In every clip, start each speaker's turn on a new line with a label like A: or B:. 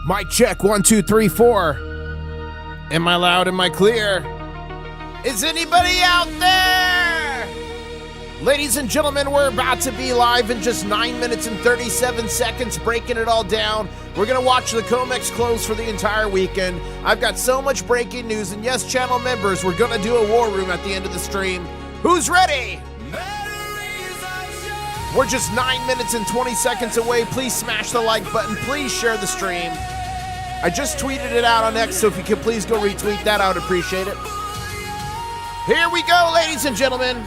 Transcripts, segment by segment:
A: Mic check, 1, 2, 3, 4. Am I loud? Am I clear? Is anybody out there? Ladies and gentlemen, we're about to be live in just 9 minutes and 37 seconds, breaking it all down. We're going to watch the COMEX close for the entire weekend. I've got so much breaking news, and yes, channel members, we're going to do a war room at the end of the stream. Who's ready? We're just 9 minutes and 20 seconds away. Please smash the like button. Please share the stream. I just tweeted it out on X, so if you could please go retweet that, I would appreciate it. Here we go, ladies and gentlemen.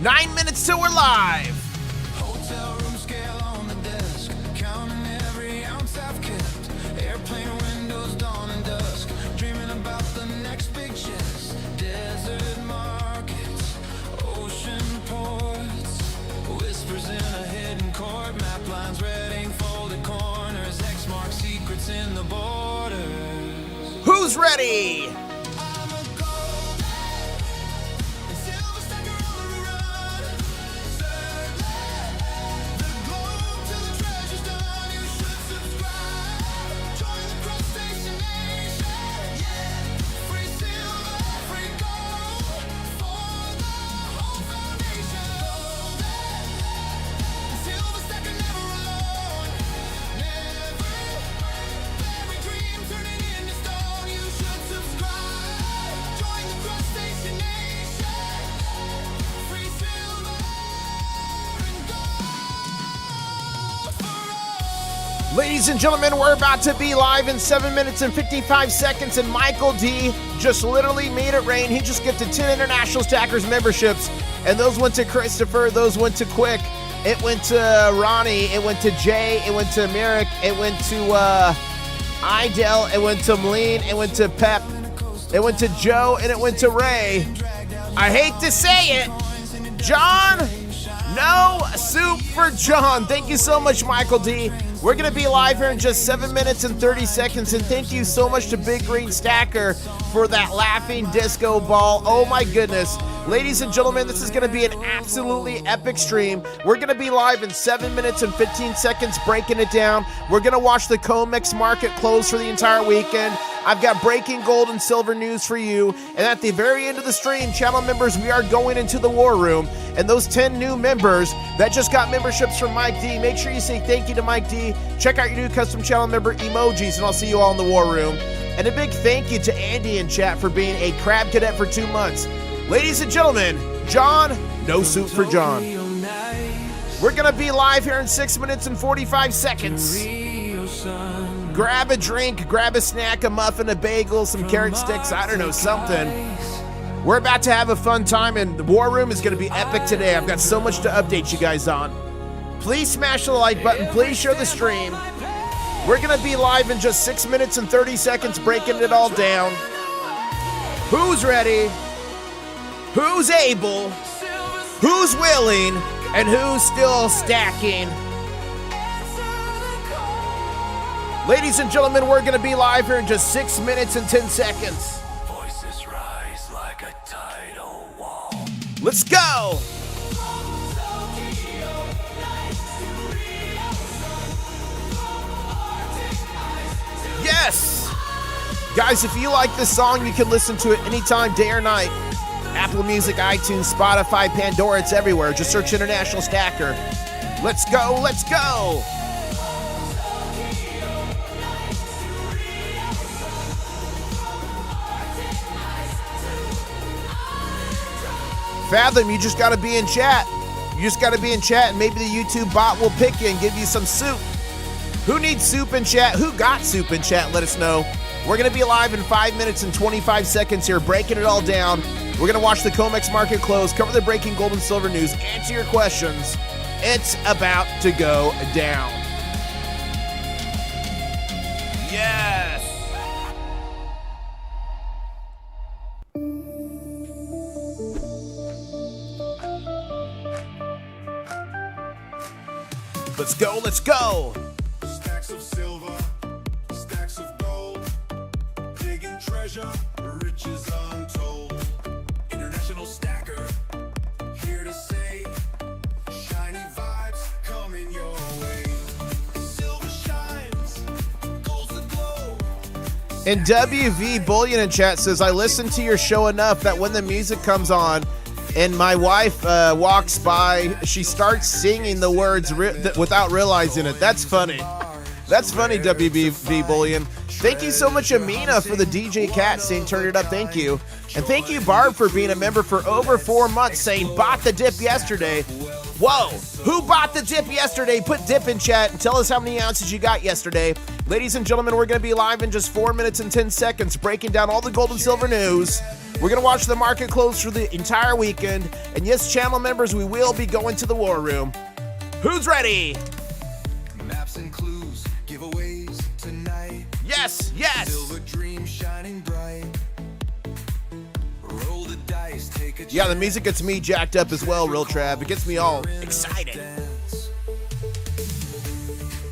A: 9 minutes till we're live.
B: Hotel room scale on the desk, counting every ounce I've kept. Airplane windows, dawn and dusk, dreaming about the next big chest. Desert markets, ocean ports, whispers in a hidden court, map lines, red ink, folded corners, X mark secrets in the borders.
A: Who's ready? Ladies and gentlemen, we're about to be live in 7 minutes and 55 seconds, and Michael D just literally made it rain. He just gifted 10 International Stackers memberships, and those went to Christopher, those went to Quick, it went to Ronnie, it went to Jay, it went to Merrick, it went to Idel, it went to Mleen, it went to Pep, it went to Joe, and it went to Ray. I hate to say it, John, no soup for John. Thank you so much, Michael D. We're going to be live here in just 7 minutes and 30 seconds, and thank you so much to Big Green Stacker for that laughing disco ball. Oh my goodness. Ladies and gentlemen, this is going to be an absolutely epic stream. We're going to be live in 7 minutes and 15 seconds, breaking it down. We're going to watch the COMEX market close for the entire weekend. I've got breaking gold and silver news for you. And at the very end of the stream, channel members, we are going into the war room. And those 10 new members that just got memberships from Mike D, make sure you say thank you to Mike D. Check out your new custom channel member emojis, and I'll see you all in the war room. And a big thank you to Andy in chat for being a crab cadet for 2 months. Ladies and gentlemen, John, no soup for John. We're going to be live here in 6 minutes and 45 seconds. Grab a drink, grab a snack, a muffin, a bagel, some carrot sticks, I don't know, something. We're about to have a fun time, and the war room is going to be epic today. I've got so much to update you guys on. Please smash the like button. Please share the stream. We're going to be live in just 6 minutes and 30 seconds, breaking it all down. Who's ready? Who's able? Who's willing? And who's still stacking? Ladies and gentlemen, we're going to be live here in just 6 minutes and 10 seconds.
B: Voices rise like a tidal wall.
A: Let's go! Yes! Guys, if you like this song, you can listen to it anytime, day or night. Apple Music, iTunes, Spotify, Pandora, it's everywhere. Just search International Stacker. Let's go, let's go! Fathom, you just gotta be in chat. You just gotta be in chat, and maybe the YouTube bot will pick you and give you some soup. Who needs soup in chat? Who got soup in chat? Let us know. We're gonna be live in 5 minutes and 25 seconds here, breaking it all down. We're gonna watch the COMEX market close, cover the breaking gold and silver news, answer your questions. It's about to go down. Yes! Let's go, let's go!
C: Stacks of silver, stacks of gold, digging treasure, riches untold. International Stacker, here to say, shiny vibes come in your
A: And WV Bullion in chat says, I listen to your show enough that when the music comes on and my wife walks by, she starts singing the words without realizing it. That's funny. That's funny, WV Bullion. Thank you so much, Amina, for the DJ Cat saying turn it up. Thank you. And thank you, Barb, for being a member for over 4 months saying bought the dip yesterday. Whoa, who bought the dip yesterday? Put dip in chat and tell us how many ounces you got yesterday. Ladies and gentlemen, we're going to be live in just 4 minutes and 10 seconds, breaking down all the gold and silver news. We're going to watch the market close for the entire weekend. And yes, channel members, we will be going to the war room. Who's ready?
B: Maps and clues, giveaways tonight.
A: Yes, yes.
B: Silver dream shining bright. Roll the dice, take a
A: Yeah, the music gets me jacked up as well, Real Trav. It gets me all excited.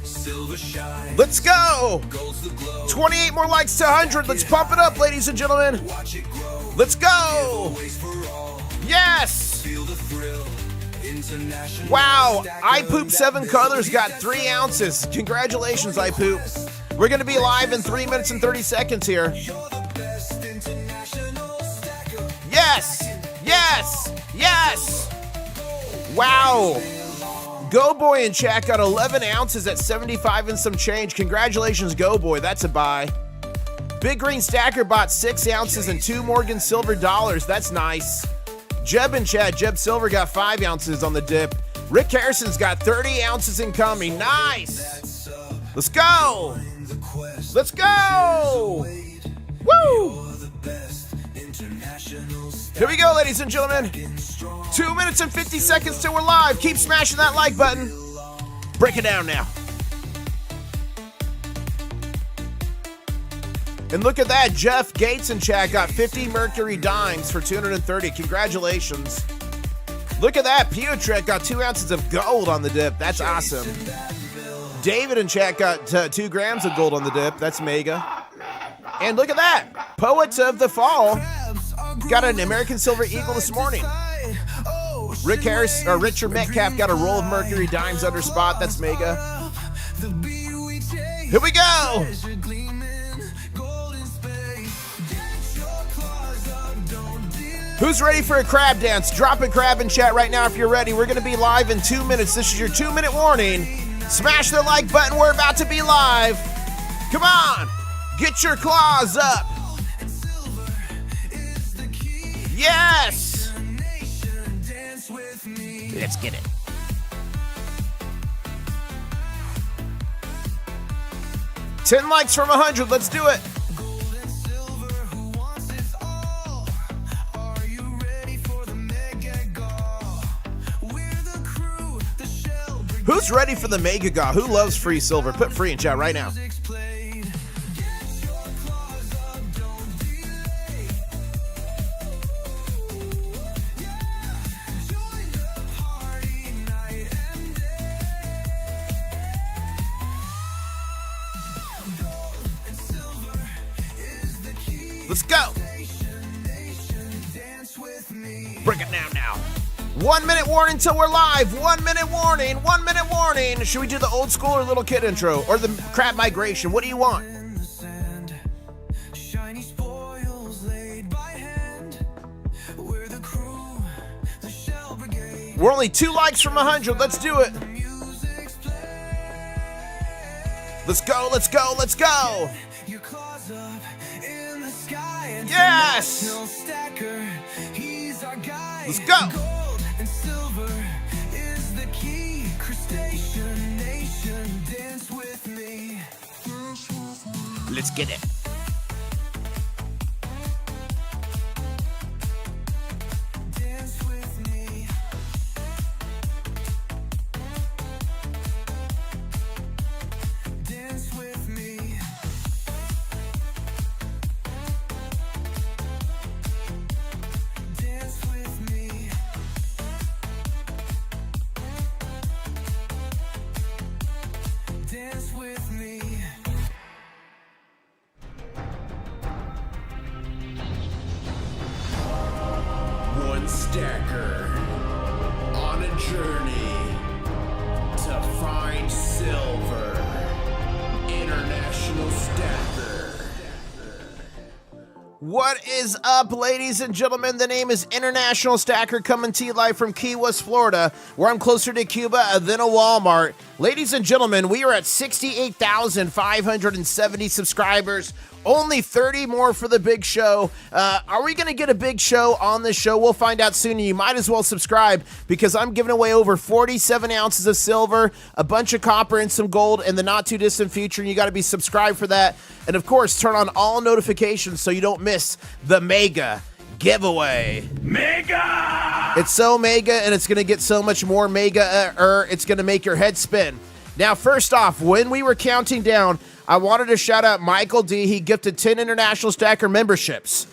B: Silver shine.
A: Let's go.
B: Gold's the glow.
A: 28 more likes to 100. Let's pump it up, ladies and gentlemen.
B: Watch it grow.
A: Let's go.
B: Giveaways for all.
A: Yes.
B: Feel the thrill. International.
A: Wow.
B: stacker
A: I Poop 7
B: that
A: Colors got
B: builds
A: 3 ounces. Congratulations, I Poop. We're going to be live in 3 minutes and 30 seconds here.
B: You're the best international stacker.
A: Yes. Yes. Yes. Wow. Go Boy in chat got 11 ounces at 75 and some change. Congratulations, Go Boy. That's a buy. Big Green Stacker bought 6 ounces and 2 Morgan Silver dollars. That's nice. Jeb in chat, Jeb Silver got 5 ounces on the dip. Rick Harrison's got 30 ounces incoming. Nice. Let's go. Let's go. Woo. Here we go, ladies and gentlemen. 2 minutes and 50 seconds till we're live. Keep smashing that like button. Break it down now. And look at that. Jeff Gates in chat got 50 Mercury dimes for 230. Congratulations. Look at that. Piotrek got 2 ounces of gold on the dip. That's awesome. David in chat got 2 grams of gold on the dip. That's mega. And look at that. Poets of the Fall got an American Silver Eagle this morning. Rick Harris or Richard Metcalf got a roll of Mercury dimes under spot. That's mega. Here we go. Who's ready for a crab dance? Drop a crab in chat right now if you're ready. We're going to be live in 2 minutes. This is your 2-minute warning. Smash the like button. We're about to be live. Come on. Get your claws up. Yes. Let's get it. $10 likes from 100. Let's do it. Who's ready for the Mega Gaw? Who loves free silver? Put free in chat right now. Let's go. Break it down now. 1 minute warning till we're live. 1 minute warning. 1 minute warning. Should we do the old school or little kid intro or the crab migration? What do you want? We're only 2 likes from 100. Let's do it. Let's go. Let's go. Let's go. Yes. Let's go. Let's get it.
C: Stacker on a journey to find silver. International Stacker.
A: What is up, ladies and gentlemen? The name is International Stacker, coming to you live from Key West, Florida, where I'm closer to Cuba than a Walmart. Ladies and gentlemen, we are at 68,570 subscribers. Only 30 more for the big show. Are we going to get a big show on this show? We'll find out soon, and you might as well subscribe because I'm giving away over 47 ounces of silver, a bunch of copper, and some gold in the not-too-distant future, and you got to be subscribed for that. And, of course, turn on all notifications so you don't miss the mega giveaway.
C: Mega!
A: It's so mega, and it's going to get so much more mega, it's going to make your head spin. Now, first off, when we were counting down, I wanted to shout out Michael D. He gifted 10 International Stacker memberships.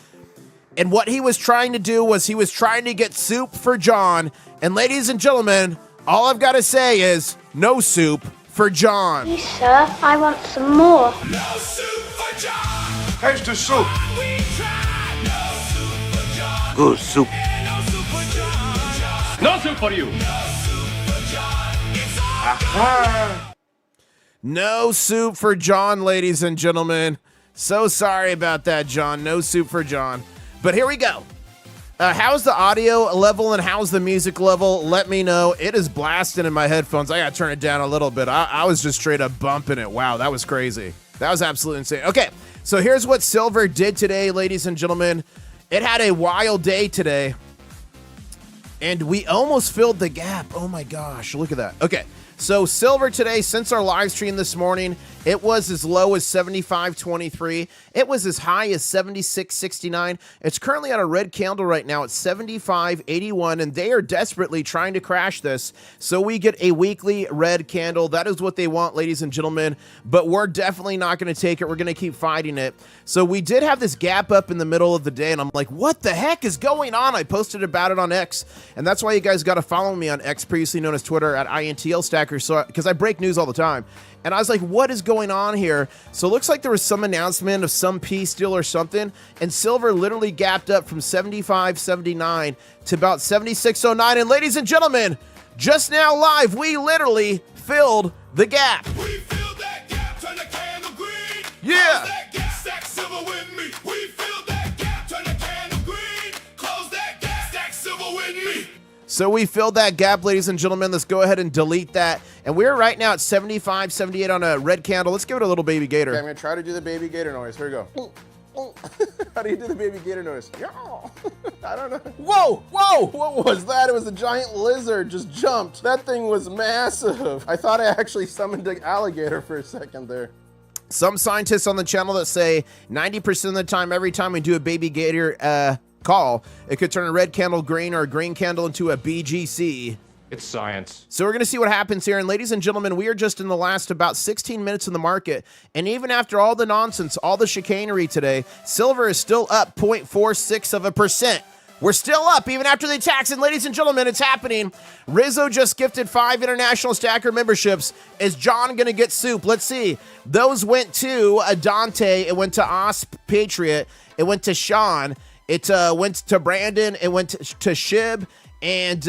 A: And what he was trying to do was he was trying to get soup for John. And ladies and gentlemen, all I've got to say is no soup for John.
D: Please, sir, I want some more.
C: No soup for John!
E: Here's the soup.
C: We tried. No soup for John!
E: Good soup.
C: No soup for John!
F: No soup for you.
C: No soup for John! It's all
E: Aha.
A: No soup for John, ladies and gentlemen. So sorry about that, John. No soup for John. But here we go. How's the audio level and how's the music level? Let me know. It is blasting in my headphones. I got to turn it down a little bit. I was just straight up bumping it. Wow, that was crazy. That was absolutely insane. Okay, so here's what silver did today, ladies and gentlemen. It had a wild day today. And we almost filled the gap. Oh my gosh, look at that. Okay. So silver today, since our live stream this morning, it was as low as 75.23. It was as high as 76.69. It's currently on a red candle right now at 75.81, and they are desperately trying to crash this. So we get a weekly red candle. That is what they want, ladies and gentlemen, but we're definitely not going to take it. We're going to keep fighting it. So we did have this gap up in the middle of the day, and I'm like, what the heck is going on? I posted about it on X, and that's why you guys got to follow me on X, previously known as Twitter, at INTL Stacker. So, because I break news all the time. And I was like, what is going on here? So it looks like there was some announcement of some peace deal or something. And silver literally gapped up from 75.79 to about 76.09. And ladies and gentlemen, just now live, we literally filled the gap.
C: We filled that gap, turn the candle green.
A: Yeah.
C: Close that gap, stack silver with me. We filled that gap, turn the candle green. Close that gap, stack silver with me.
A: So we filled that gap, ladies and gentlemen. Let's go ahead and delete that. And we're right now at 75.78 on a red candle. Let's give it a little baby gator. Okay, I'm going to try to do the baby gator noise. Here we go. How do you do the baby gator noise? I don't know. Whoa, whoa, what was that? It was a giant lizard just jumped. That thing was massive. I thought I actually summoned an alligator for a second there. Some scientists on the channel that say 90% of the time, every time we do a baby gator call, it could turn a red candle green or a green candle into a BGC.
F: It's science.
A: So we're going to see what happens here. And ladies and gentlemen, we are just in the last about 16 minutes in the market. And even after all the nonsense, all the chicanery today, silver is still up 0.46%. We're still up even after the attacks. And ladies and gentlemen, it's happening. Rizzo just gifted 5 International Stacker memberships. Is John going to get soup? Let's see. Those went to Dante. It went to Osp Patriot. It went to Sean. It went to Brandon, it went to Shib, and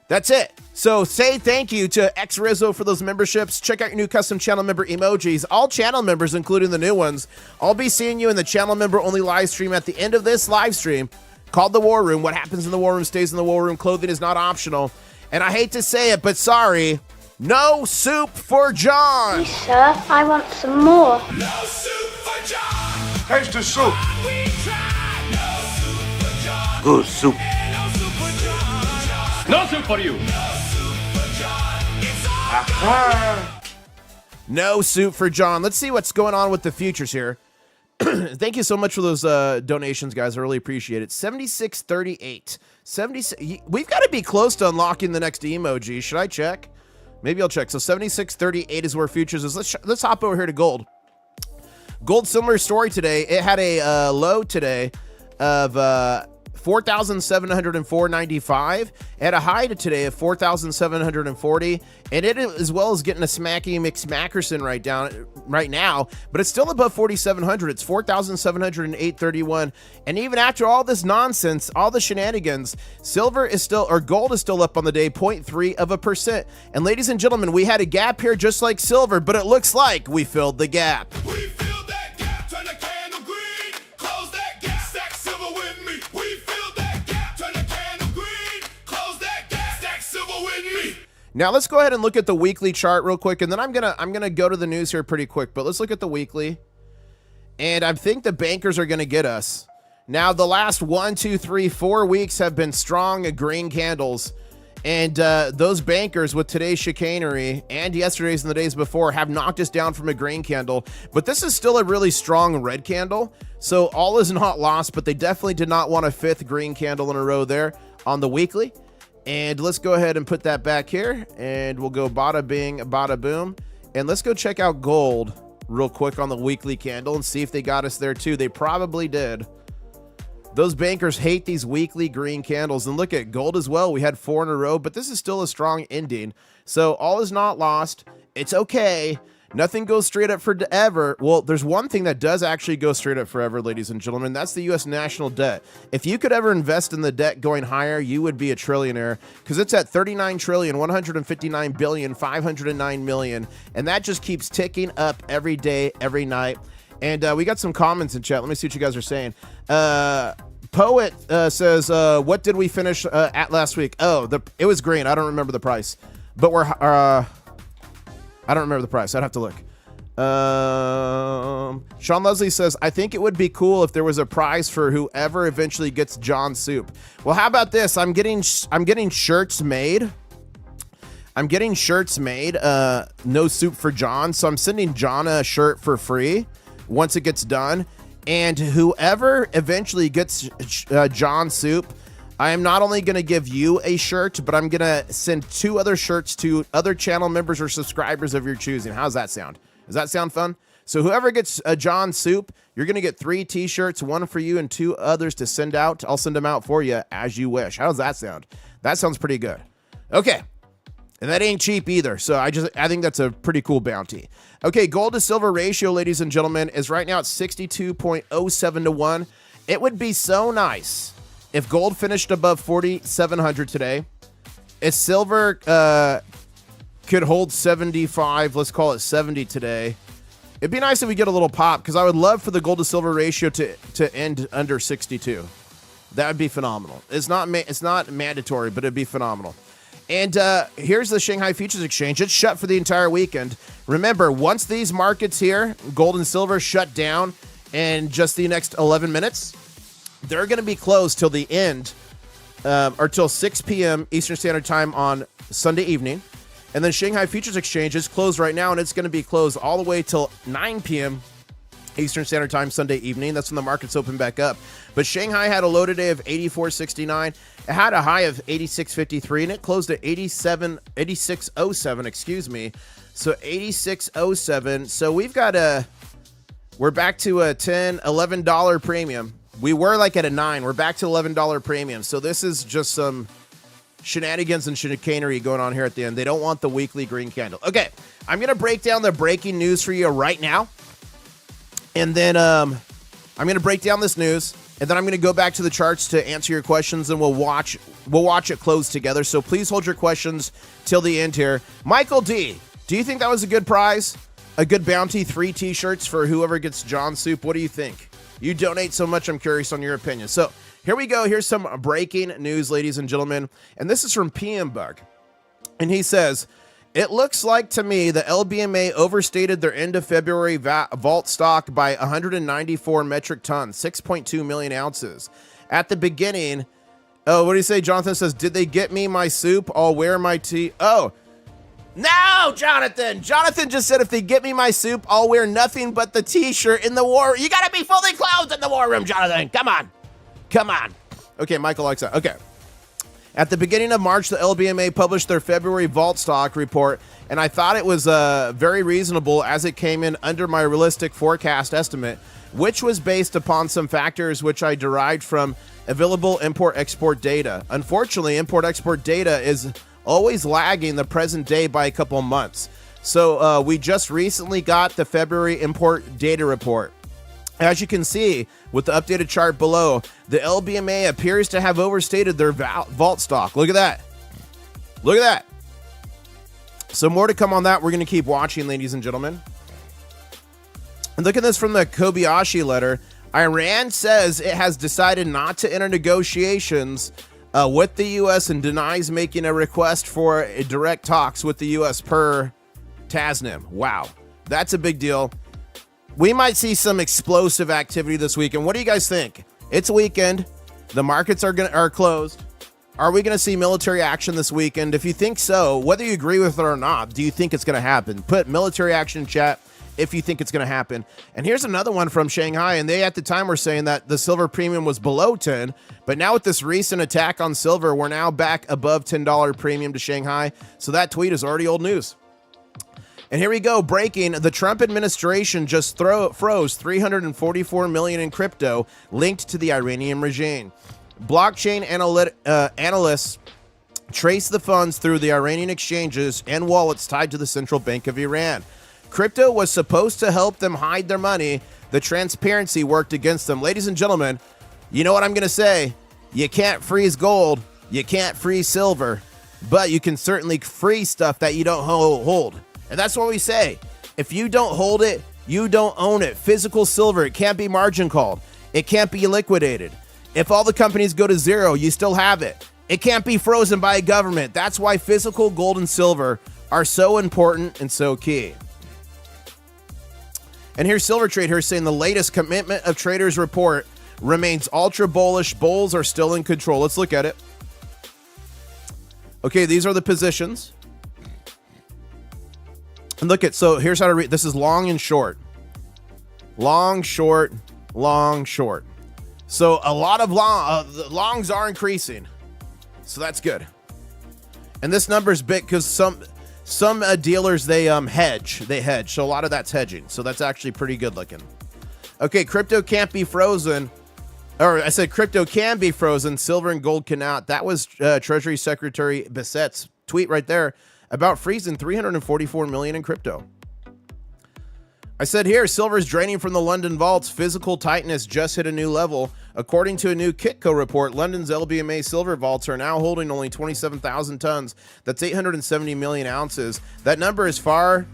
A: that's it. So say thank you to X Rizzo for those memberships. Check out your new custom channel member emojis. All channel members, including the new ones. I'll be seeing you in the channel member only live stream at the end of this live stream called The War Room. What happens in the War Room stays in the War Room. Clothing is not optional. And I hate to say it, but sorry, no soup for John.
D: Please, sir, I want some more.
C: No soup for John!
E: Here's the soup.
C: We tried. No soup for John!
E: Good soup.
C: No soup for John!
F: No soup for you.
C: No soup for John! It's all
E: Aha.
A: No soup for John. Let's see what's going on with the futures here. Thank you so much for those donations, guys. I really appreciate it. 76.38. 76. We've got to be close to unlocking the next emoji. Should I check? Maybe I'll check. So 76.38 is where futures is. Let's hop over here to gold. Gold, similar story today. It had a low today of 4,704.95. It had a high today of 4,740, and it as well as getting a smacky McSmackerson right now, but it's still above 4,700. It's 4,708.31, and even after all this nonsense, all the shenanigans, silver is still, or gold is still up on the day, 0.3%. And ladies and gentlemen, we had a gap here just like silver, but it looks like we filled the gap.
C: We filled that gap, turn the candle green, close that
A: Now let's go ahead and look at the weekly chart real quick, and then I'm gonna go to the news here pretty quick. But let's look at the weekly, and I think the bankers are gonna get us. Now the last 1, 2, 3, 4 weeks have been strong green candles, and those bankers with today's chicanery and yesterday's and the days before have knocked us down from a green candle. But this is still a really strong red candle, so all is not lost. But they definitely did not want a 5th green candle in a row there on the weekly. And let's go ahead and put that back here, and we'll go bada bing, bada boom. And let's go check out gold real quick on the weekly candle and see if they got us there too. They probably did. Those bankers hate these weekly green candles. And look at gold as well. We had 4 in a row, but this is still a strong ending. So all is not lost. It's okay. Nothing goes straight up forever. Well, there's one thing that does actually go straight up forever, ladies and gentlemen. That's the U.S. national debt. If you could ever invest in the debt going higher, you would be a trillionaire, because it's at $39,159,509,000,000, and that just keeps ticking up every day, every night. And we got some comments in chat. Let me see what you guys are saying. Poet says, what did we finish at last week? Oh, it was green. I don't remember the price. But I don't remember the price. I'd have to look. Sean Leslie says, I think it would be cool if there was a prize for whoever eventually gets John soup. Well, how about this? I'm getting shirts made. No soup for John. So I'm sending John a shirt for free once it gets done. And whoever eventually gets John soup, I am not only going to give you a shirt, but I'm going to send 2 other shirts to other channel members or subscribers of your choosing. How's that sound? Does that sound fun? So whoever gets a John soup, you're going to get 3 t-shirts, 1 for you and 2 others to send out. I'll send them out for you as you wish. How does that sound? That sounds pretty good. Okay. And that ain't cheap either. So I think that's a pretty cool bounty. Okay, gold to silver ratio, ladies and gentlemen, is right now at 62.07 to 1. It would be so nice if gold finished above 4,700 today. If silver could hold 75, let's call it 70 today. It'd be nice if we get a little pop, because I would love for the gold to silver ratio to end under 62. That would be phenomenal. It's not mandatory, but it'd be phenomenal. And here's the Shanghai Futures Exchange. It's shut for the entire weekend. Remember, once these markets here, gold and silver, shut down in just the next 11 minutes, they're going to be closed till the end, or till 6 p.m. Eastern Standard Time on Sunday evening. And then Shanghai Futures Exchange is closed right now, and it's going to be closed all the way till 9 p.m. Eastern Standard Time Sunday evening. That's when the markets open back up. But Shanghai had a low today of 84.69. It had a high of 86.53, and it closed at 86.07, excuse me. So 86.07. So we're back to a $10, $11 premium. We were like at a 9. We're back to $11 premium. So this is just some shenanigans and chicanery going on here at the end. They don't want the weekly green candle. Okay, I'm going to break down the breaking news for you right now. And then I'm going to break down this news, and then I'm going to go back to the charts to answer your questions, and we'll watch it close together. So please hold your questions till the end here. Michael D, do you think that was a good prize? A good bounty, 3 t-shirts for whoever gets John soup? What do you think? You donate so much, I'm curious on your opinion. So here we go. Here's some breaking news, ladies and gentlemen. And this is from PM Bug. And he says, it looks like to me the LBMA overstated their end of February vault stock by 194 metric tons, 6.2 million ounces. At the beginning, oh, what do you say? Jonathan says, did they get me my soup? I'll wear my tea. Oh, no, Jonathan. Jonathan just said, if they get me my soup, I'll wear nothing but the t-shirt in the war. You got to be fully clothed in the war room, Jonathan. Come on. Come on. Okay, Michael likes that. Okay. At the beginning of March, the LBMA published their February vault stock report, and I thought it was very reasonable as it came in under my realistic forecast estimate, which was based upon some factors which I derived from available import-export data. Unfortunately, import-export data is always lagging the present day by a couple of months. So we just recently got the February import data report. As you can see with the updated chart below, the LBMA appears to have overstated their vault stock. Look at that. Look at that. So more to come on that. We're going to keep watching, ladies and gentlemen. And look at this from the Kobayashi letter. Iran says it has decided not to enter negotiations with the U.S. and denies making a request for a direct talks with the U.S. per Tasnim. Wow, that's a big deal. We might see some explosive activity this weekend. What do you guys think? It's a weekend. The markets are closed. Are we going to see military action this weekend? If you think so, whether you agree with it or not, do you think it's going to happen? Put military action in chat if you think it's going to happen. And here's another one from Shanghai, and they at the time were saying that the silver premium was below 10, but now with this recent attack on silver, we're now back above $10 premium to Shanghai. So that tweet is already old news. And here we go, breaking. The Trump administration just froze $344 million in crypto linked to the Iranian regime. Blockchain analysts trace the funds through the Iranian exchanges and wallets tied to the central bank of Iran. Crypto was supposed to help them hide their money. The transparency worked against them. Ladies and gentlemen, you know what I'm going to say? You can't freeze gold. You can't freeze silver. But you can certainly freeze stuff that you don't hold. And that's what we say. If you don't hold it, you don't own it. Physical silver, it can't be margin called. It can't be liquidated. If all the companies go to zero, you still have it. It can't be frozen by a government. That's why physical gold and silver are so important and so key. And here's Silver Trade here saying the latest commitment of traders report remains ultra bullish. Bulls are still in control. Let's look at it. Okay, these are the positions. And look at, so here's how to read. This is long and short. Long, short, long, short. So a lot of longs are increasing. So that's good. And this number is big because some dealers, they hedge. They hedge. So a lot of that's hedging. So that's actually pretty good looking. Okay, crypto can't be frozen. Or I said crypto can be frozen. Silver and gold cannot. That was Treasury Secretary Bissett's tweet right there about freezing $344 million in crypto. I said here, silver is draining from the London vaults. Physical tightness just hit a new level. According to a new Kitco report, London's LBMA silver vaults are now holding only 27,000 tons. That's 870 million ounces. That number is far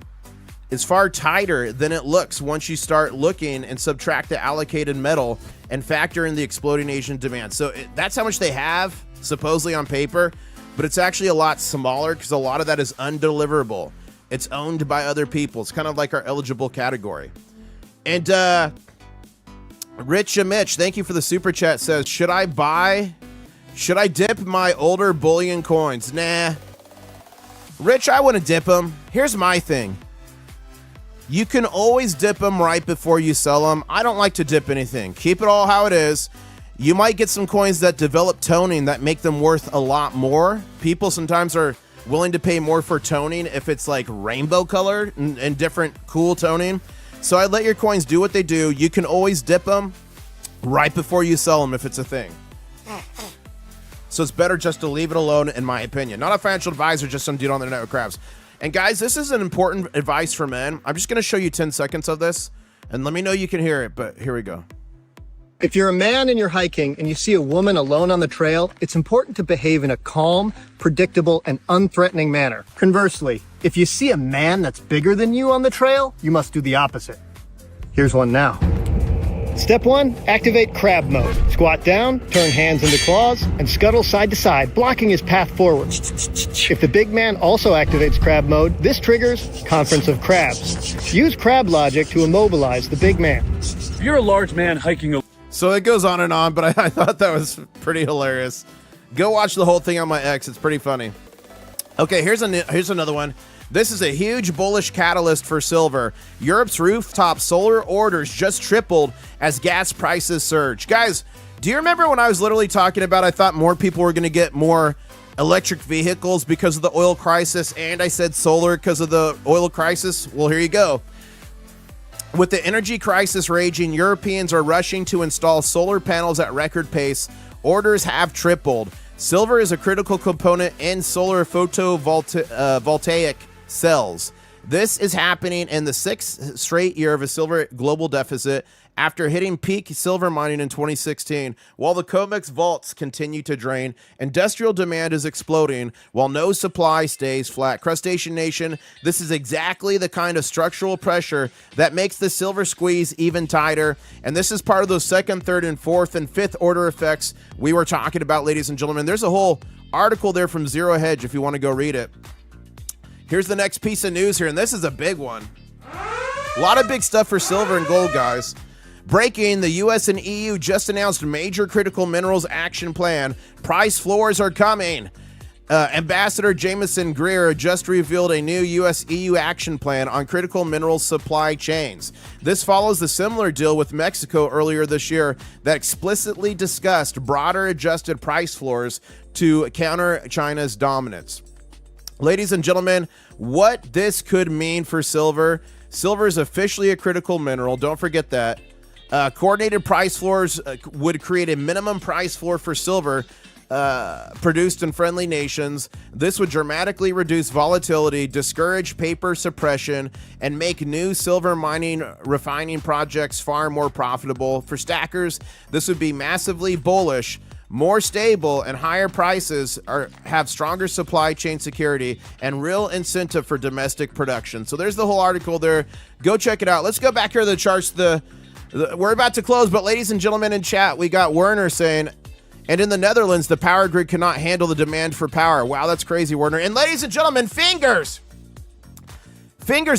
A: tighter than it looks once you start looking and subtract the allocated metal and factor in the exploding Asian demand. So that's how much they have, supposedly on paper, but it's actually a lot smaller because a lot of that is undeliverable. It's owned by other people. It's kind of like our eligible category. And Rich Mitch, thank you for the super chat, says, should I dip my older bullion coins? Nah. Rich, I wouldn't dip them. Here's my thing. You can always dip them right before you sell them. I don't like to dip anything. Keep it all how it is. You might get some coins that develop toning that make them worth a lot more. People sometimes are willing to pay more for toning if it's like rainbow colored and different cool toning. So I'd let your coins do what they do. You can always dip them right before you sell them if it's a thing. So it's better just to leave it alone, in my opinion. Not a financial advisor, just some dude on the internet with crabs. And guys, this is an important advice for men. I'm just going to show you 10 seconds of this, and let me know you can hear it, but here we go.
F: If you're a man and you're hiking and you see a woman alone on the trail, it's important to behave in a calm, predictable, and unthreatening manner. Conversely, if you see a man that's bigger than you on the trail, you must do the opposite. Here's one now. Step 1, activate crab mode. Squat down, turn hands into claws, and scuttle side to side, blocking his path forward. If the big man also activates crab mode, this triggers Conference of Crabs. Use crab logic to immobilize the big man.
G: If you're a large man hiking a
A: So it goes on and on, but I thought that was pretty hilarious. Go watch the whole thing on my X. It's pretty funny. Okay, here's another one. This is a huge bullish catalyst for silver. Europe's rooftop solar orders just tripled as gas prices surge. Guys, do you remember when I was literally talking about I thought more people were going to get more electric vehicles because of the oil crisis, and I said solar because of the oil crisis? Well, here you go. With the energy crisis raging, Europeans are rushing to install solar panels at record pace. Orders have tripled. Silver is a critical component in solar photovoltaic cells. This is happening in the 6th straight year of a silver global deficit after hitting peak silver mining in 2016. While the COMEX vaults continue to drain, industrial demand is exploding while no supply stays flat. Crustacean Nation, this is exactly the kind of structural pressure that makes the silver squeeze even tighter, and this is part of those second, third, and fourth, and fifth order effects we were talking about, ladies and gentlemen. There's a whole article there from Zero Hedge if you want to go read it. Here's the next piece of news here, and this is a big one. A lot of big stuff for silver and gold, guys. Breaking, the U.S. and EU just announced major critical minerals action plan. Price floors are coming. Ambassador Jameson Greer just revealed a new U.S.-EU action plan on critical minerals supply chains. This follows the similar deal with Mexico earlier this year that explicitly discussed broader adjusted price floors to counter China's dominance. Ladies and gentlemen, what this could mean for silver. Silver is officially a critical mineral. Don't forget that. Coordinated price floors would create a minimum price floor for silver produced in friendly nations. This would dramatically reduce volatility, discourage paper suppression, and make new silver mining refining projects far more profitable. For stackers, this would be massively bullish. More stable and higher prices have stronger supply chain security and real incentive for domestic production. So there's the whole article there. Go check it out. Let's go back here to the charts. We're about to close, but ladies and gentlemen in chat, we got Werner saying, and in the Netherlands, the power grid cannot handle the demand for power. Wow, that's crazy, Werner. And ladies and gentlemen, Fingers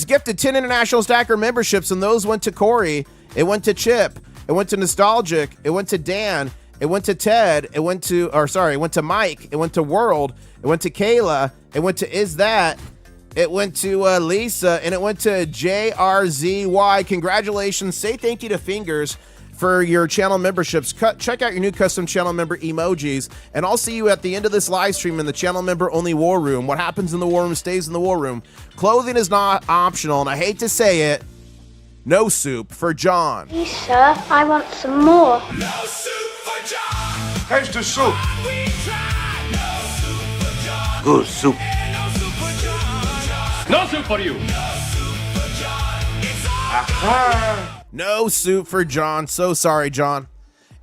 A: gifted 10 international stacker memberships, and those went to Corey. It went to Chip. It went to Nostalgic. It went to Dan. It went to Ted. It went to Mike. It went to World. It went to Kayla. It went to Is That. It went to Lisa. And it went to JRZY. Congratulations. Say thank you to Fingers for your channel memberships. Check out your new custom channel member emojis. And I'll see you at the end of this live stream in the channel member only war room. What happens in the war room stays in the war room. Clothing is not optional. And I hate to say it, no soup for John.
D: Please, sir, I want some more.
C: No soup for John.
E: Here's the soup.
C: We try. No soup for John.
E: Good soup.
C: No soup for John.
G: No soup for you.
C: No soup for John. It's all
E: Ah.
A: No soup for John. So sorry, John.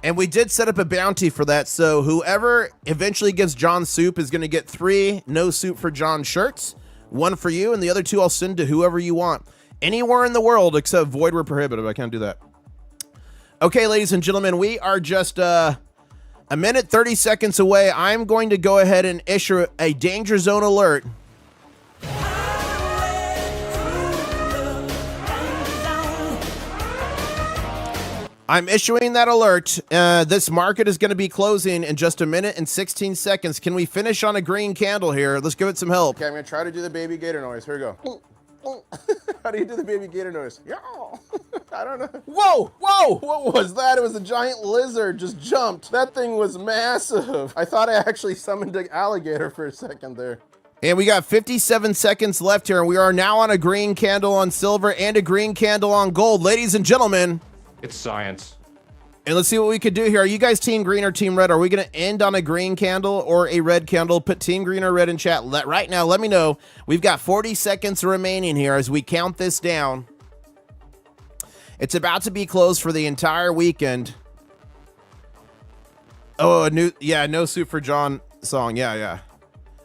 A: And we did set up a bounty for that. So whoever eventually gives John soup is going to get 3 No Soup for John shirts. 1 for you, and the other 2 I'll send to whoever you want. Anywhere in the world except void where prohibited. I can't do that. Okay, ladies and gentlemen, we are just a minute 30 seconds away. I'm going to go ahead and issue a danger zone alert. I'm issuing that alert. This market is going to be closing in just a minute and 16 seconds. Can we finish on a green candle here? Let's give it some help. Okay, I'm going to try to do the baby gator noise. Here we go. How do you do the baby gator noise? Yeah. I don't know. Whoa, whoa, what was that? It was a giant lizard just jumped. That thing was massive. I thought I actually summoned an alligator for a second there. And we got 57 seconds left here, and we are now on a green candle on silver and a green candle on gold. Ladies and gentlemen.
G: It's science.
A: And let's see what we could do here. Are you guys team green or team red? Are we going to end on a green candle or a red candle? Put team green or red in chat. Right now, let me know. We've got 40 seconds remaining here as we count this down. It's about to be closed for the entire weekend. Oh, no soup for John song. Yeah.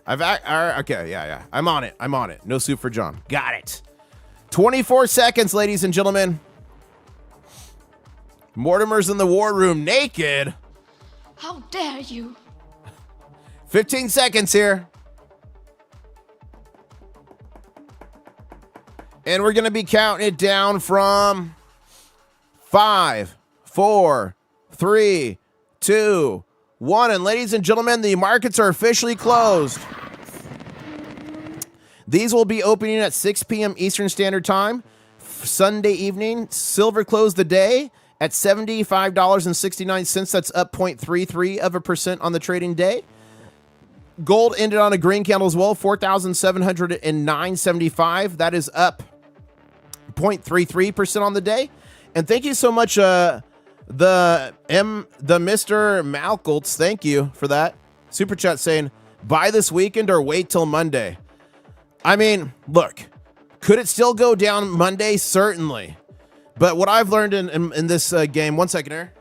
A: Okay, yeah. I'm on it. No soup for John. Got it. 24 seconds, ladies and gentlemen. Mortimer's in the war room naked.
H: How dare you?
A: 15 seconds here. And we're going to be counting it down from 5, 4, 3, 2, 1. And ladies and gentlemen, the markets are officially closed. These will be opening at 6 p.m. Eastern Standard Time. Sunday evening, silver closed the day at $75.69. That's up 0.33% on the trading day. Gold ended on a green candle as well, 4,709.75. That is up 0.33% on the day. And thank you so much, the Mr. Malcolts. Thank you for that. Super chat saying, buy this weekend or wait till Monday. I mean, look, could it still go down Monday? Certainly. But what I've learned in this game, 1 second here.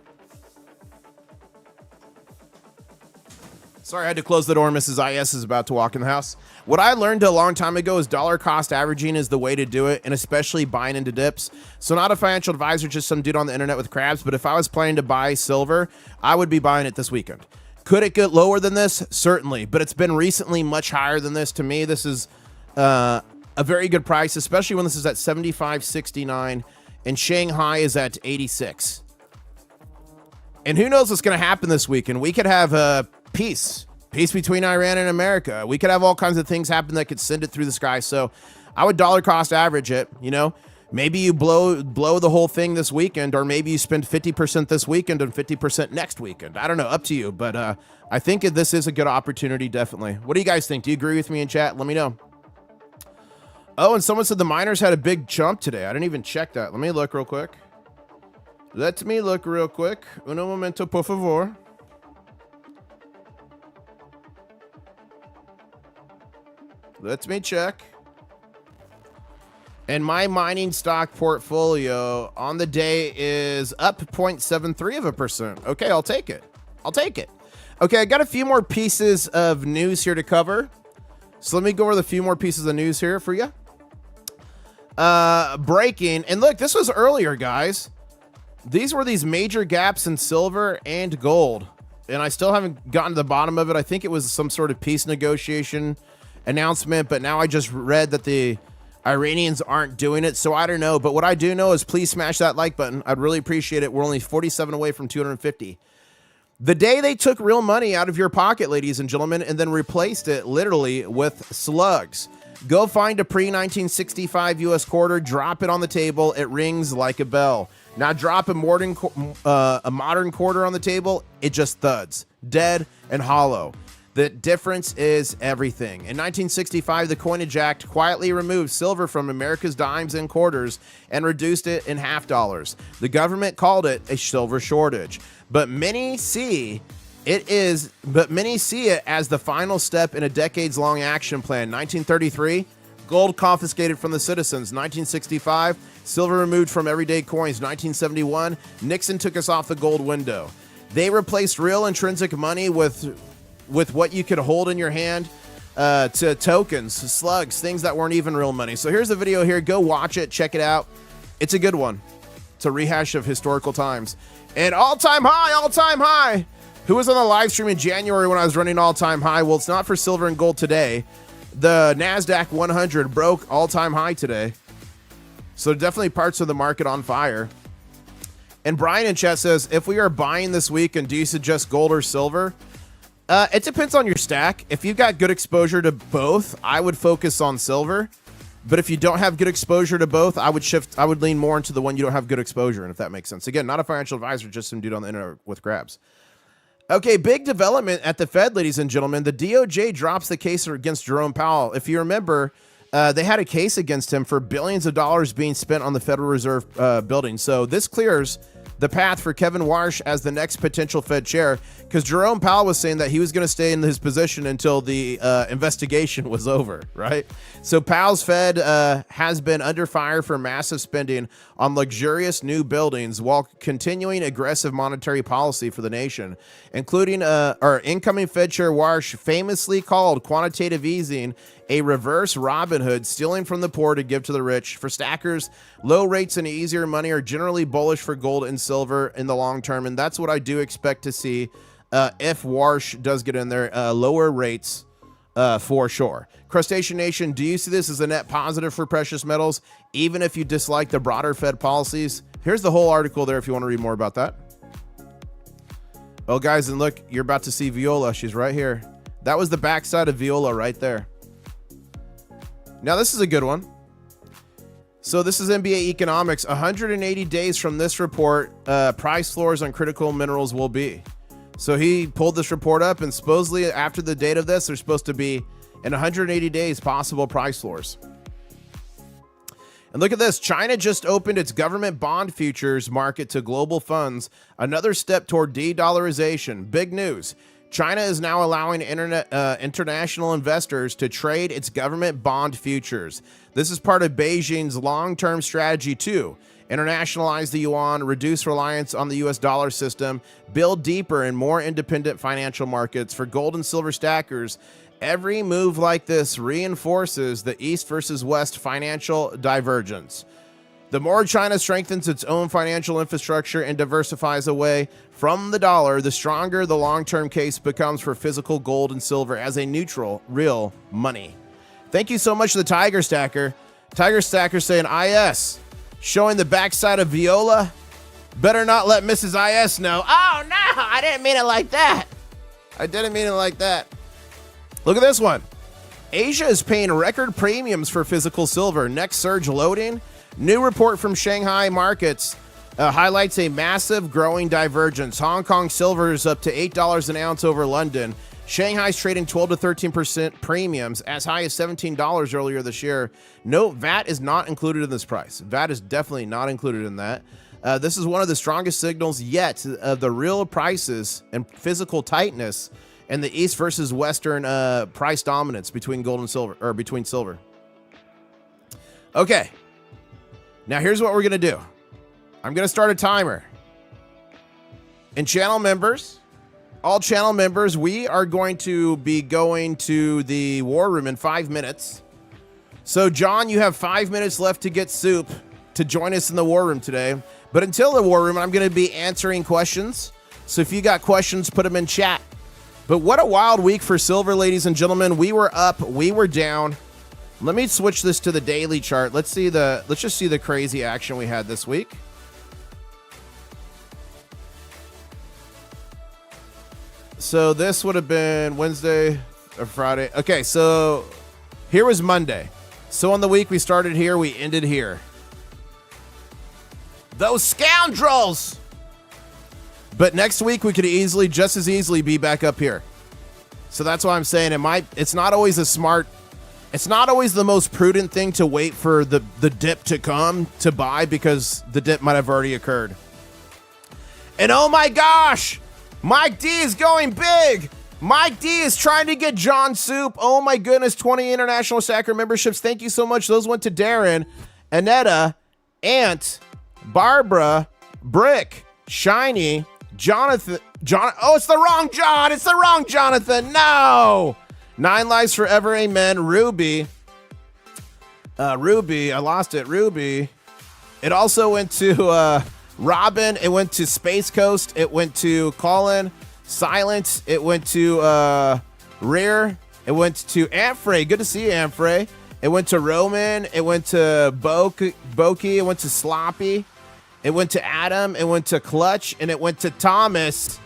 A: Sorry, I had to close the door. Mrs. IS is about to walk in the house. What I learned a long time ago is dollar cost averaging is the way to do it, and especially buying into dips. So not a financial advisor, just some dude on the internet with crabs, but if I was planning to buy silver, I would be buying it this weekend. Could it get lower than this? Certainly, but it's been recently much higher than this. To me, this is a very good price, especially when this is at 75.69 and Shanghai is at 86. And who knows what's going to happen this weekend? We could have peace between Iran and America. We could have all kinds of things happen that could send it through the sky. So I would dollar cost average it. You know, maybe you blow the whole thing this weekend, or maybe you spend 50% this weekend and 50% next weekend. I don't know, up to you. But I think this is a good opportunity, definitely. What do you guys think? Do you agree with me in chat? Let me know. Oh, and someone said the miners had a big jump today. I didn't even check that. Let me look real quick. Uno momento, por favor. Let me check. And my mining stock portfolio on the day is up 0.73%. Okay, I'll take it. Okay, I got a few more pieces of news here to cover. So let me go over the few more pieces of news here for you. Breaking. And look, this was earlier, guys. These were these major gaps in silver and gold. And I still haven't gotten to the bottom of it. I think it was some sort of peace negotiation announcement, but now I just read that the Iranians aren't doing it, so I don't know. But what I do know is please smash that like button. I'd really appreciate it. We're only 47 away from 250. The day they took real money out of your pocket, ladies and gentlemen, and then replaced it literally with slugs. Go find a pre-1965 U.S. quarter, drop it on the table. It rings like a bell. Now drop a modern quarter on the table. It just thuds, dead and hollow. The difference is everything. In 1965, the Coinage Act quietly removed silver from America's dimes and quarters and reduced it in half dollars. The government called it a silver shortage, but many see it as the final step in a decades-long action plan. 1933, gold confiscated from the citizens. 1965, silver removed from everyday coins. 1971, Nixon took us off the gold window. They replaced real intrinsic money with what you could hold in your hand to tokens, slugs, things that weren't even real money. So here's the video here. Go watch it. Check it out. It's a good one. It's a rehash of historical times. And all-time high. Who was on the live stream in January when I was running all-time high? Well, it's not for silver and gold today. The NASDAQ 100 broke all-time high today. So definitely parts of the market on fire. And Brian in chat says, if we are buying this week, and do you suggest gold or silver? It depends on your stack. If you've got good exposure to both, I would focus on silver. But if you don't have good exposure to both, I would lean more into the one you don't have good exposure in, if that makes sense. Again, not a financial advisor, just some dude on the internet with grabs. Okay, big development at the Fed, ladies and gentlemen. The DOJ drops the case against Jerome Powell. If you remember, they had a case against him for billions of dollars being spent on the Federal Reserve building. So this clears the path for Kevin Warsh as the next potential Fed chair, because Jerome Powell was saying that he was going to stay in his position until the investigation was over, right? So Powell's Fed has been under fire for massive spending on luxurious new buildings while continuing aggressive monetary policy for the nation, including our incoming Fed chair Warsh famously called quantitative easing a reverse Robin Hood, stealing from the poor to give to the rich. For stackers, low rates and easier money are generally bullish for gold and silver in the long term, and that's what I do expect to see if Warsh does get in there. Lower rates for sure. Crustacean Nation, do you see this as a net positive for precious metals, even if you dislike the broader Fed policies? Here's the whole article there if you want to read more about that. Oh, guys, and look, you're about to see Viola. She's right here. That was the backside of Viola right there. Now, this is a good one. So this is NBA Economics. 180 days from this report, price floors on critical minerals will be. So he pulled this report up, and supposedly after the date of this, there's supposed to be in 180 days possible price floors. And look at this. China just opened its government bond futures market to global funds. Another step toward de-dollarization. Big news. China is now allowing international investors to trade its government bond futures. This is part of Beijing's long-term strategy, too. internationalize the yuan, reduce reliance on the US dollar system, build deeper and more independent financial markets. For gold and silver stackers, every move like this reinforces the East versus West financial divergence. The more China strengthens its own financial infrastructure and diversifies away from the dollar, the stronger the long-term case becomes for physical gold and silver as a neutral, real money. Thank you so much to the Tiger Stacker. Tiger Stacker saying, IS, showing the backside of Viola. Better not let Mrs. IS know. Oh, no, I didn't mean it like that. I didn't mean it like that. Look at this one. Asia is paying record premiums for physical silver. Next surge loading. New report from Shanghai markets highlights a massive growing divergence. Hong Kong silver is up to $8 an ounce over London. Shanghai's trading 12 to 13% premiums, as high as $17 earlier this year. Note, VAT is not included in this price. VAT is definitely not included in that. This is one of the strongest signals yet of the real prices and physical tightness and the East versus Western price dominance between gold and silver, or between silver. Okay. Now, here's what we're going to do. I'm going to start a timer. And channel members, all channel members, we are going to be going to the war room in 5 minutes. So, John, you have 5 minutes left to get soup to join us in the war room today. But until the war room, I'm going to be answering questions. So if you got questions, put them in chat. But what a wild week for silver, ladies and gentlemen. We were up, we were down. Let me switch this to the daily chart. Let's just see the crazy action we had this week. So this would have been Wednesday or Friday. Okay, so here was Monday. So on the week we started here, we ended here. Those scoundrels! But next week we could just as easily be back up here. So that's why I'm saying it's not always it's not always the most prudent thing to wait for the dip to come to buy, because the dip might have already occurred. And oh my gosh, Mike D is going big. Mike D is trying to get John Soup. Oh my goodness, 20 international stacker memberships. Thank you so much. Those went to Darren, Anetta, Ant, Barbara, Brick, Shiny, Jonathan. Oh, it's the wrong John. It's the wrong Jonathan. No. 9 lives forever, amen. Ruby. Ruby, I lost it. Ruby. It also went to Robin. It went to Space Coast. It went to Colin. Silence. It went to Rear. It went to Amfrey. Good to see you, Amfrey. It went to Roman. It went to Boki. It went to Sloppy. It went to Adam. It went to Clutch. And it went to Thomas.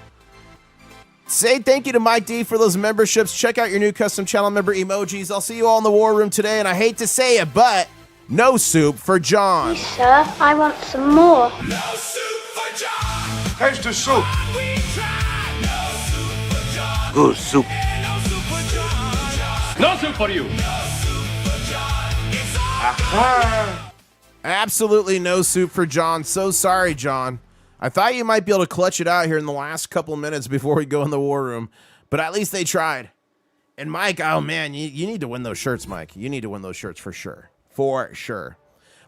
A: Say thank you to Mike D for those memberships. Check out your new custom channel member emojis. I'll see you all in the war room today, and I hate to say it, but no soup for John.
D: Please, sir, I want some more.
C: No soup for John.
E: Here's the soup.
C: We tried. No soup for John.
E: Good soup.
C: No soup for John.
G: No soup for you.
C: No soup for John. It's all
E: Ah.
A: Absolutely no soup for John. So sorry, John. I thought you might be able to clutch it out here in the last couple minutes before we go in the war room, but at least they tried. And Mike, oh man, you need to win those shirts, Mike. You need to win those shirts for sure. For sure.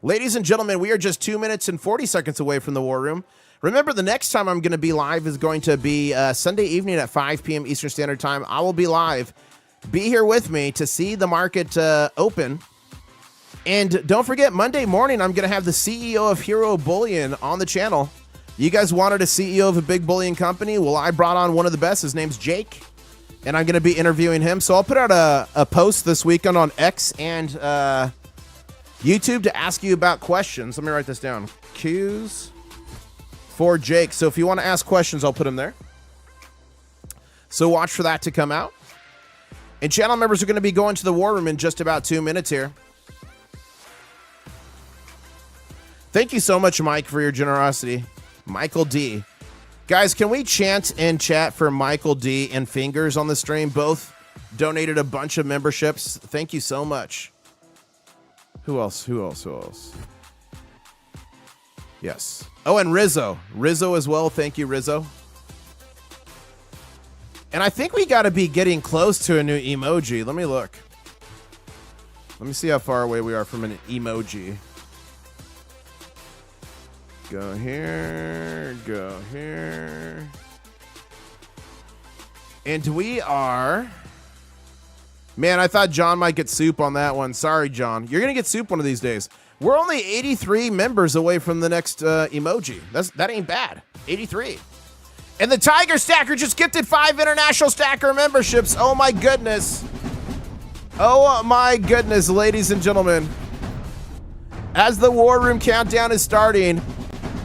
A: Ladies and gentlemen, we are just 2 minutes and 40 seconds away from the war room. Remember, the next time I'm going to be live is going to be Sunday evening at 5 p.m. Eastern Standard Time. I will be live. Be here with me to see the market open. And don't forget, Monday morning, I'm going to have the CEO of Hero Bullion on the channel. You guys wanted a CEO of a big bullion company? Well, I brought on one of the best. His name's Jake, and I'm going to be interviewing him. So I'll put out a post this weekend on X and YouTube to ask you about questions. Let me write this down. Q's for Jake. So if you want to ask questions, I'll put them there. So watch for that to come out. And channel members are going to be going to the war room in just about 2 minutes here. Thank you so much, Mike, for your generosity. Michael D. Guys, can we chant in chat for Michael D and Fingers on the stream? Both donated a bunch of memberships. Thank you so much. Who else? Yes. Oh, and Rizzo. Rizzo as well. Thank you, Rizzo. And I think we got to be getting close to a new emoji. Let me look. Let me see how far away we are from an emoji. Go here. Go here. And we are... Man, I thought John might get soup on that one. Sorry, John. You're going to get soup one of these days. We're only 83 members away from the next emoji. That ain't bad. 83. And the Tiger Stacker just gifted 5 International Stacker memberships. Oh, my goodness. Oh, my goodness, ladies and gentlemen. As the War Room countdown is starting,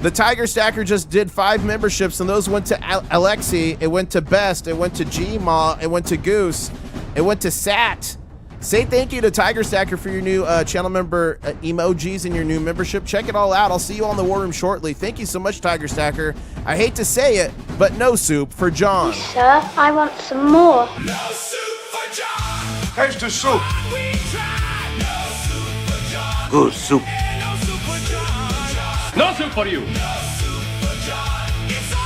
A: the Tiger Stacker just did 5 memberships, and those went to Alexi, it went to Best, it went to Gma, it went to Goose, it went to Sat. Say thank you to Tiger Stacker for your new channel member emojis and your new membership. Check it all out. I'll see you on the War Room shortly. Thank you so much, Tiger Stacker. I hate to say it, but no soup for John.
D: Sir, I want some more.
C: No soup for John.
E: Extra soup.
C: We tried. No soup for John.
E: Good soup.
C: No soup for John.
G: No soup for you.
C: No soup for John. It's all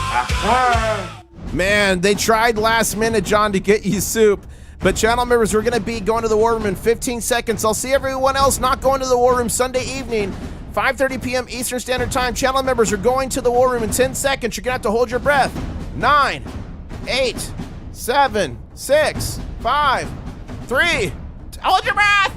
E: Ah.
A: Man, they tried last minute, John, to get you soup. But channel members, we're going to be going to the War Room in 15 seconds. I'll see everyone else not going to the War Room Sunday evening, 5:30 p.m. Eastern Standard Time. Channel members are going to the War Room in 10 seconds. You're going to have to hold your breath. 9, 8, 7, 6, 5, 3. Hold your breath.